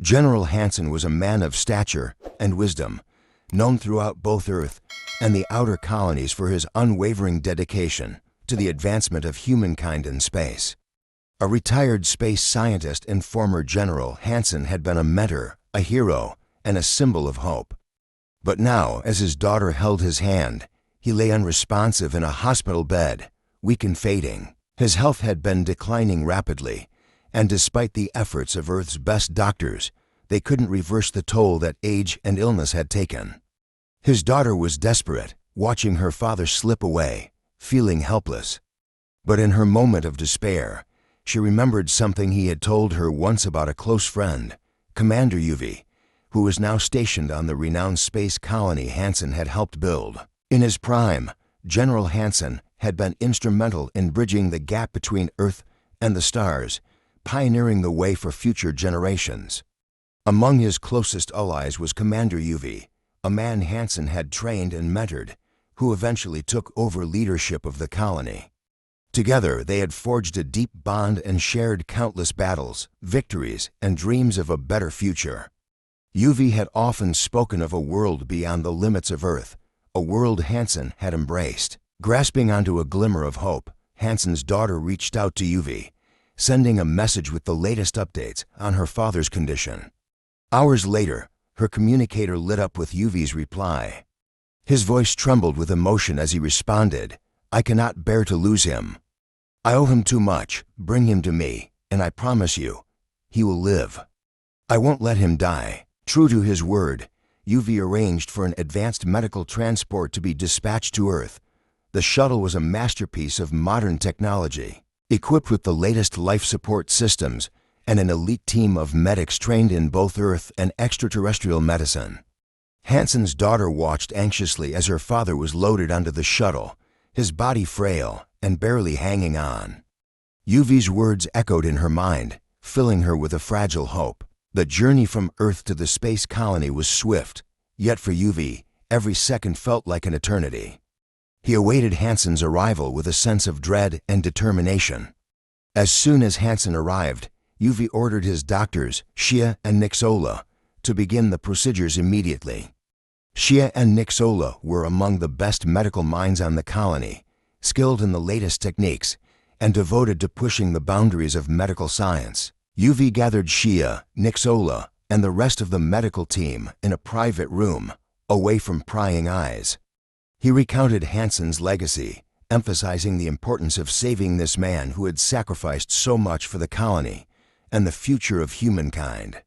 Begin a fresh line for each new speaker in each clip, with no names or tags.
General Hansen was a man of stature and wisdom, known throughout both Earth and the outer colonies for his unwavering dedication to the advancement of humankind in space. A retired space scientist and former general, Hansen had been a mentor, a hero, and a symbol of hope. But now, as his daughter held his hand, he lay unresponsive in a hospital bed, weak and fading. His health had been declining rapidly, and despite the efforts of Earth's best doctors, they couldn't reverse the toll that age and illness had taken. His daughter was desperate, watching her father slip away, feeling helpless. But in her moment of despair, she remembered something he had told her once about a close friend, Commander UV, who was now stationed on the renowned space colony Hansen had helped build. In his prime, General Hansen had been instrumental in bridging the gap between Earth and the stars, pioneering the way for future generations. Among his closest allies was Commander UV, a man Hansen had trained and mentored, who eventually took over leadership of the colony. Together, they had forged a deep bond and shared countless battles, victories, and dreams of a better future. UV had often spoken of a world beyond the limits of Earth, a world Hansen had embraced. Grasping onto a glimmer of hope, Hansen's daughter reached out to UV, sending a message with the latest updates on her father's condition. Hours later, her communicator lit up with UV's reply. His voice trembled with emotion as he responded, "I cannot bear to lose him. I owe him too much. Bring him to me, and I promise you, he will live. I won't let him die." True to his word, UV arranged for an advanced medical transport to be dispatched to Earth. The shuttle was a masterpiece of modern technology, equipped with the latest life support systems and an elite team of medics trained in both Earth and extraterrestrial medicine. Hansen's daughter watched anxiously as her father was loaded onto the shuttle, his body frail and barely hanging on. UV's words echoed in her mind, filling her with a fragile hope. The journey from Earth to the space colony was swift, yet for UV, every second felt like an eternity. He awaited Hansen's arrival with a sense of dread and determination. As soon as Hansen arrived, UV ordered his doctors, Shia and Nixola, to begin the procedures immediately. Shia and Nixola were among the best medical minds on the colony, skilled in the latest techniques, and devoted to pushing the boundaries of medical science. UV gathered Shia, Nixola, and the rest of the medical team in a private room, away from prying eyes. He recounted Hansen's legacy, emphasizing the importance of saving this man who had sacrificed so much for the colony and the future of humankind.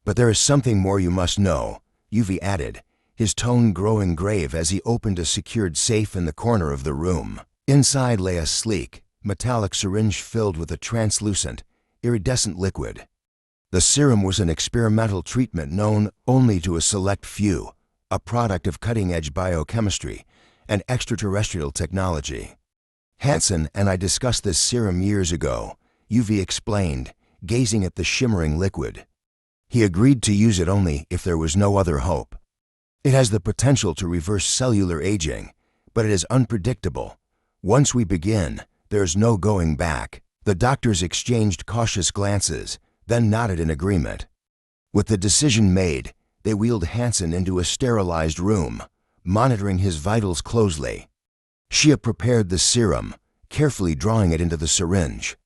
"But there is something more you must know," UV added, his tone growing grave as he opened a secured safe in the corner of the room. Inside lay a sleek, metallic syringe filled with a translucent, iridescent liquid. The serum was an experimental treatment known only to a select few, a product of cutting-edge biochemistry and extraterrestrial technology. "Hansen and I discussed this serum years ago," UV explained, gazing at the shimmering liquid. "He agreed to use it only if there was no other hope. It has the potential to reverse cellular aging, but it is unpredictable. Once we begin, there is no going back." The doctors exchanged cautious glances, then nodded in agreement. With the decision made, they wheeled Hansen into a sterilized room, monitoring his vitals closely. Shia prepared the serum, carefully drawing it into the syringe.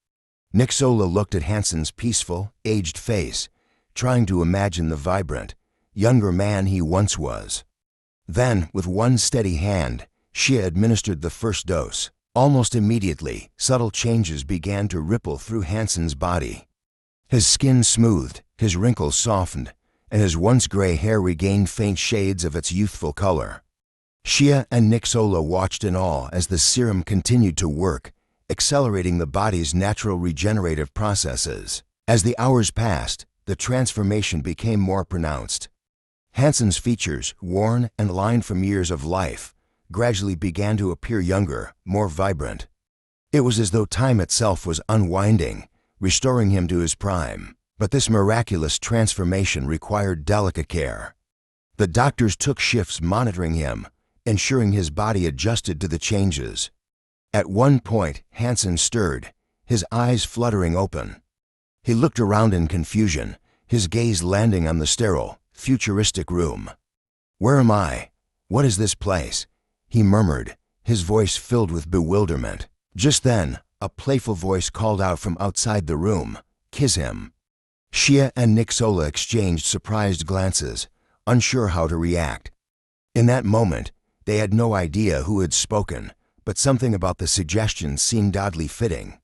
Nixola looked at Hansen's peaceful, aged face, trying to imagine the vibrant, younger man he once was. Then, with one steady hand, Shia administered the first dose. Almost immediately, subtle changes began to ripple through Hansen's body. His skin smoothed, his wrinkles softened, and his once gray hair regained faint shades of its youthful color. Shia and Nixola watched in awe as the serum continued to work, accelerating the body's natural regenerative processes. As the hours passed, the transformation became more pronounced. Hansen's features, worn and lined from years of life, gradually began to appear younger, more vibrant. It was as though time itself was unwinding, restoring him to his prime. But this miraculous transformation required delicate care. The doctors took shifts monitoring him, ensuring his body adjusted to the changes. At one point, Hansen stirred, his eyes fluttering open. He looked around in confusion, his gaze landing on the sterile, futuristic room. "Where am I? What is this place?" he murmured, his voice filled with bewilderment. Just then, a playful voice called out from outside the room, "Kiss him." Shia and Nixola exchanged surprised glances, unsure how to react. In that moment, they had no idea who had spoken, but something about the suggestion seemed oddly fitting.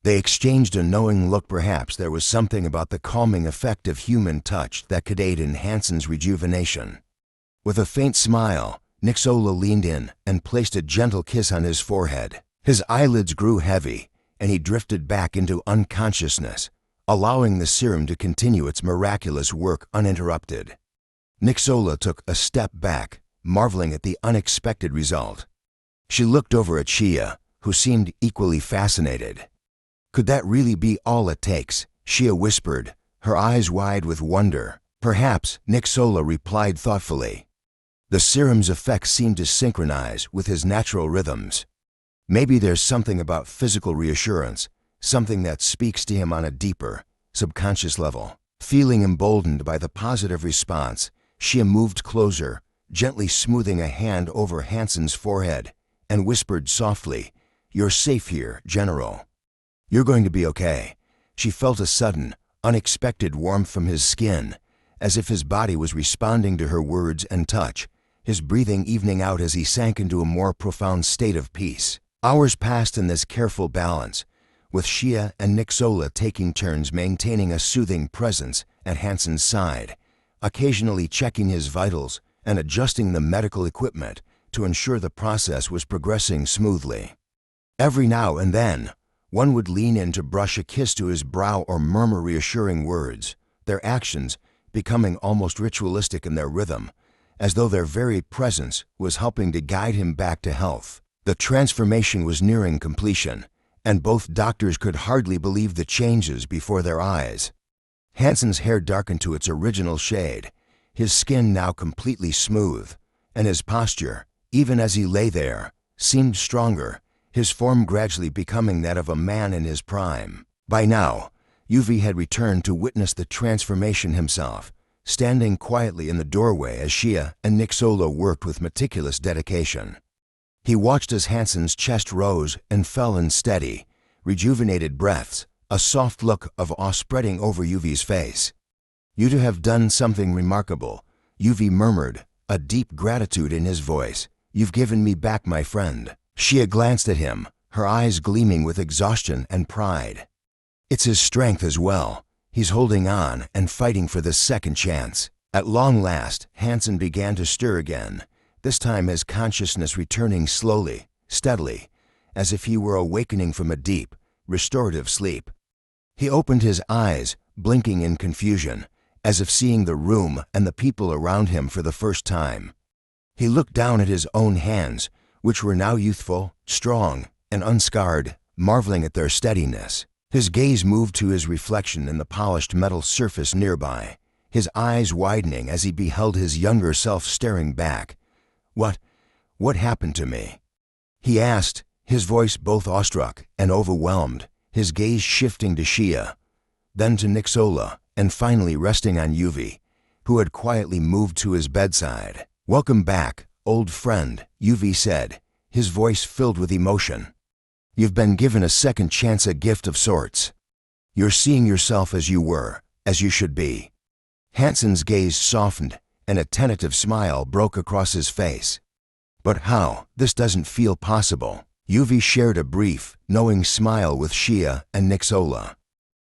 They exchanged a knowing look. Perhaps there was something about the calming effect of human touch that could aid in Hansen's rejuvenation. With a faint smile, Nixola leaned in and placed a gentle kiss on his forehead. His eyelids grew heavy, and he drifted back into unconsciousness, allowing the serum to continue its miraculous work uninterrupted. Nixola took a step back, marveling at the unexpected result. She looked over at Shia, who seemed equally fascinated. "Could that really be all it takes?" Shia whispered, her eyes wide with wonder. "Perhaps," Nixola replied thoughtfully. The serum's effects seemed to synchronize with his natural rhythms. Maybe there's something about physical reassurance, something that speaks to him on a deeper, subconscious level. Feeling emboldened by the positive response, Shia moved closer, gently smoothing a hand over Hansen's forehead, and whispered softly, "You're safe here, General. You're going to be okay." She felt a sudden, unexpected warmth from his skin, as if his body was responding to her words and touch, his breathing evening out as he sank into a more profound state of peace. Hours passed in this careful balance, with Shia and Nixola taking turns maintaining a soothing presence at Hansen's side, occasionally checking his vitals and adjusting the medical equipment to ensure the process was progressing smoothly. Every now and then, one would lean in to brush a kiss to his brow or murmur reassuring words, their actions becoming almost ritualistic in their rhythm, as though their very presence was helping to guide him back to health. The transformation was nearing completion, and both doctors could hardly believe the changes before their eyes. Hansen's hair darkened to its original shade, his skin now completely smooth, and his posture, even as he lay there, seemed stronger, his form gradually becoming that of a man in his prime. By now, Yuvi had returned to witness the transformation himself, standing quietly in the doorway as Shia and Nixola worked with meticulous dedication. He watched as Hansen's chest rose and fell in steady, rejuvenated breaths, a soft look of awe spreading over Yuvi's face. "You two have done something remarkable," Yuvi murmured, a deep gratitude in his voice. "You've given me back my friend." Shia glanced at him, her eyes gleaming with exhaustion and pride. "It's his strength as well. He's holding on and fighting for this second chance." At long last, Hansen began to stir again, this time his consciousness returning slowly, steadily, as if he were awakening from a deep, restorative sleep. He opened his eyes, blinking in confusion, as if seeing the room and the people around him for the first time. He looked down at his own hands, which were now youthful, strong, and unscarred, marveling at their steadiness. His gaze moved to his reflection in the polished metal surface nearby, his eyes widening as he beheld his younger self staring back. What happened to me?" he asked, his voice both awestruck and overwhelmed, his gaze shifting to Shia, then to Nixola, and finally resting on Yuvi, who had quietly moved to his bedside. "Welcome back, old friend," Yuvi said, his voice filled with emotion. "You've been given a second chance, a gift of sorts. You're seeing yourself as you were, as you should be." Hansen's gaze softened, and a tentative smile broke across his face. "But how? This doesn't feel possible." Yuvi shared a brief, knowing smile with Shia and Nixola.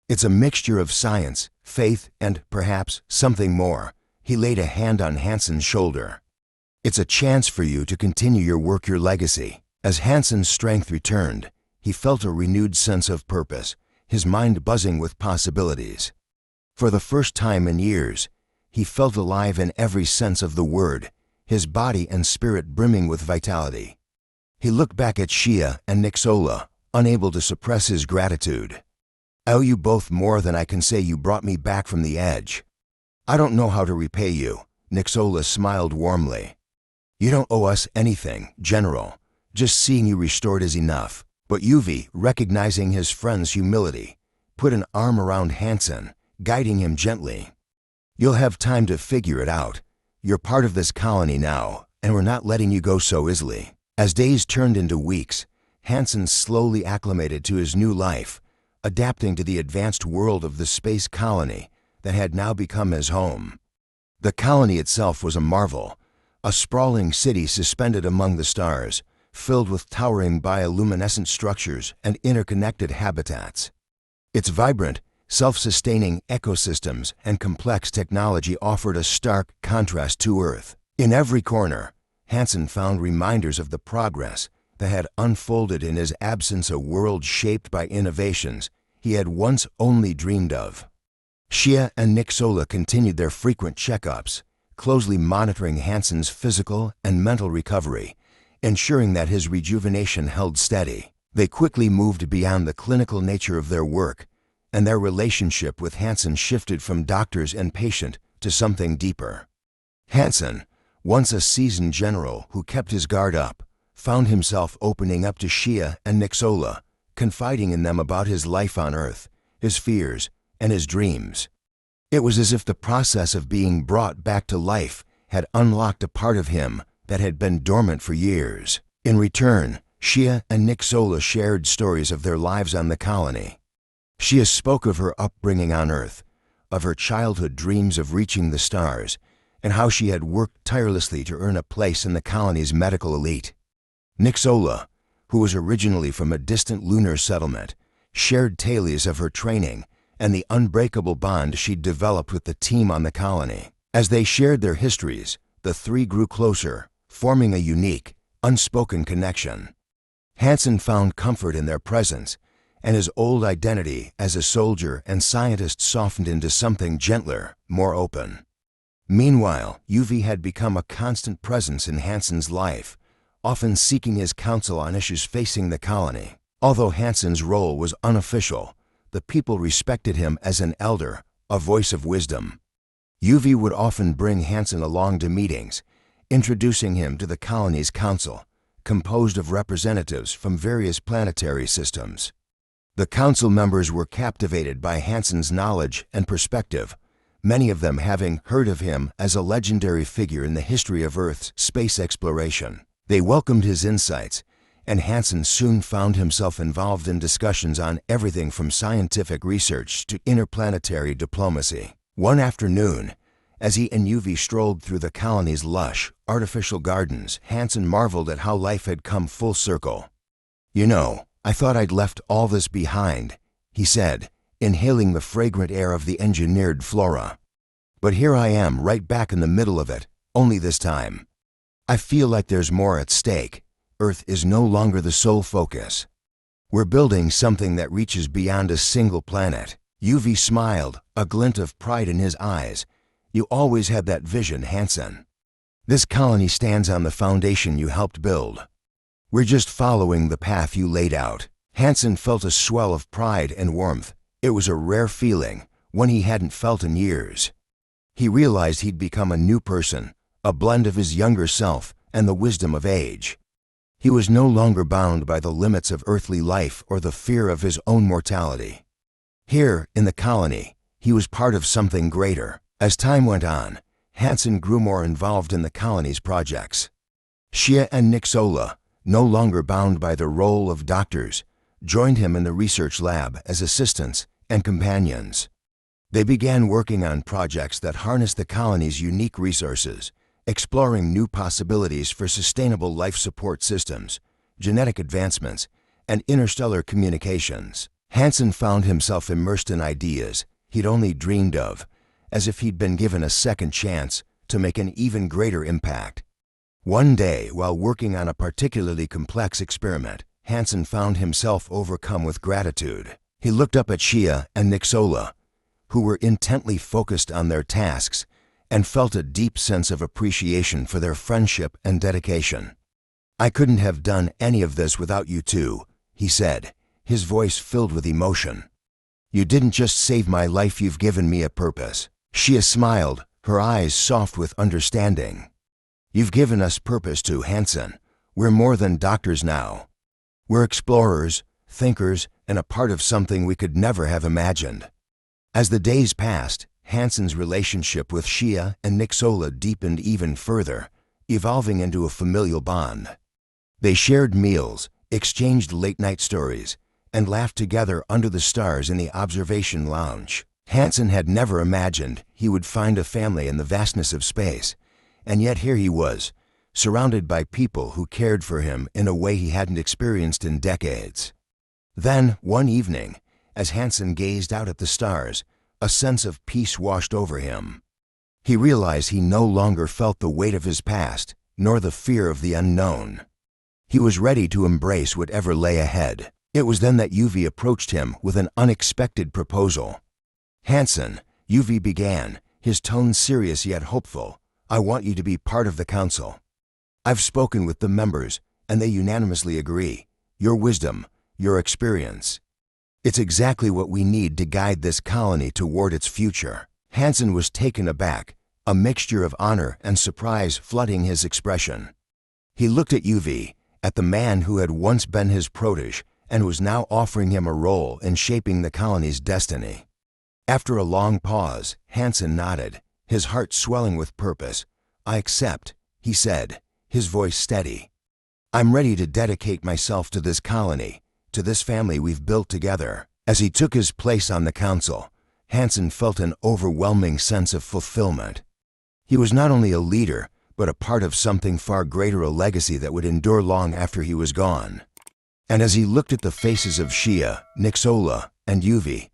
"It's a mixture of science, faith, and, perhaps, something more." He laid a hand on Hansen's shoulder. "It's a chance for you to continue your work, your legacy." As Hansen's strength returned, he felt a renewed sense of purpose, his mind buzzing with possibilities. For the first time in years, he felt alive in every sense of the word, his body and spirit brimming with vitality. He looked back at Shia and Nixola, unable to suppress his gratitude. "I owe you both more than I can say. You brought me back from the edge." "I don't know how to repay you," Nixola smiled warmly. "You don't owe us anything, General. Just seeing you restored is enough." But Yuvi, recognizing his friend's humility, put an arm around Hansen, guiding him gently. "You'll have time to figure it out. You're part of this colony now, and we're not letting you go so easily." As days turned into weeks, Hansen slowly acclimated to his new life, adapting to the advanced world of the space colony that had now become his home. The colony itself was a marvel, a sprawling city suspended among the stars, filled with towering bioluminescent structures and interconnected habitats. Its vibrant, self-sustaining ecosystems and complex technology offered a stark contrast to Earth. In every corner, Hansen found reminders of the progress that had unfolded in his absence, a world shaped by innovations he had once only dreamed of. Shia and Nixola continued their frequent checkups, closely monitoring Hansen's physical and mental recovery, ensuring that his rejuvenation held steady. They quickly moved beyond the clinical nature of their work, and their relationship with Hansen shifted from doctors and patient to something deeper. Hansen, once a seasoned general who kept his guard up, found himself opening up to Shia and Nixola, confiding in them about his life on Earth, his fears, and his dreams. It was as if the process of being brought back to life had unlocked a part of him that had been dormant for years. In return, Shia and Nixola shared stories of their lives on the colony. Shia spoke of her upbringing on Earth, of her childhood dreams of reaching the stars, and how she had worked tirelessly to earn a place in the colony's medical elite. Nixola, who was originally from a distant lunar settlement, shared tales of her training and the unbreakable bond she'd developed with the team on the colony. As they shared their histories, the three grew closer, forming a unique, unspoken connection. Hansen found comfort in their presence, and his old identity as a soldier and scientist softened into something gentler, more open. Meanwhile, UV had become a constant presence in Hansen's life, often seeking his counsel on issues facing the colony. Although Hansen's role was unofficial, the people respected him as an elder, a voice of wisdom. UV would often bring Hansen along to meetings, introducing him to the colony's council, composed of representatives from various planetary systems. The council members were captivated by Hansen's knowledge and perspective, many of them having heard of him as a legendary figure in the history of Earth's space exploration. They welcomed his insights, and Hansen soon found himself involved in discussions on everything from scientific research to interplanetary diplomacy. One afternoon, as he and UV strolled through the colony's lush, artificial gardens, Hansen marveled at how life had come full circle. "You know, I thought I'd left all this behind," he said, inhaling the fragrant air of the engineered flora. "But here I am, right back in the middle of it, only this time. I feel like there's more at stake. Earth is no longer the sole focus. We're building something that reaches beyond a single planet." UV smiled, a glint of pride in his eyes. "You always had that vision, Hansen. This colony stands on the foundation you helped build. We're just following the path you laid out." Hansen felt a swell of pride and warmth. It was a rare feeling, one he hadn't felt in years. He realized he'd become a new person, a blend of his younger self and the wisdom of age. He was no longer bound by the limits of earthly life or the fear of his own mortality. Here, in the colony, he was part of something greater. As time went on, Hansen grew more involved in the colony's projects. Shia and Nixola, no longer bound by the role of doctors, joined him in the research lab as assistants and companions. They began working on projects that harnessed the colony's unique resources, exploring new possibilities for sustainable life support systems, genetic advancements, and interstellar communications. Hansen found himself immersed in ideas he'd only dreamed of, as if he'd been given a second chance to make an even greater impact. One day, while working on a particularly complex experiment, Hansen found himself overcome with gratitude. He looked up at Shia and Nixola, who were intently focused on their tasks, and felt a deep sense of appreciation for their friendship and dedication. "I couldn't have done any of this without you two," he said, his voice filled with emotion. "You didn't just save my life, you've given me a purpose." Shia smiled, her eyes soft with understanding. "You've given us purpose too, Hansen. We're more than doctors now. We're explorers, thinkers, and a part of something we could never have imagined." As the days passed, Hansen's relationship with Shia and Nixola deepened even further, evolving into a familial bond. They shared meals, exchanged late-night stories, and laughed together under the stars in the observation lounge. Hansen had never imagined he would find a family in the vastness of space, and yet here he was, surrounded by people who cared for him in a way he hadn't experienced in decades. Then, one evening, as Hansen gazed out at the stars, a sense of peace washed over him. He realized he no longer felt the weight of his past, nor the fear of the unknown. He was ready to embrace whatever lay ahead. It was then that Yuvi approached him with an unexpected proposal. "Hansen," Yuvi began, his tone serious yet hopeful, "I want you to be part of the council. I've spoken with the members, and they unanimously agree. Your wisdom, your experience. It's exactly what we need to guide this colony toward its future." Hansen was taken aback, a mixture of honor and surprise flooding his expression. He looked at Yuvi, at the man who had once been his protege and was now offering him a role in shaping the colony's destiny. After a long pause, Hansen nodded, his heart swelling with purpose. "I accept," he said, his voice steady. "I'm ready to dedicate myself to this colony, to this family we've built together." As he took his place on the council, Hansen felt an overwhelming sense of fulfillment. He was not only a leader, but a part of something far greater, a legacy that would endure long after he was gone. And as he looked at the faces of Shia, Nixola, and Yuvi,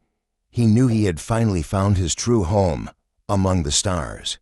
he knew he had finally found his true home among the stars.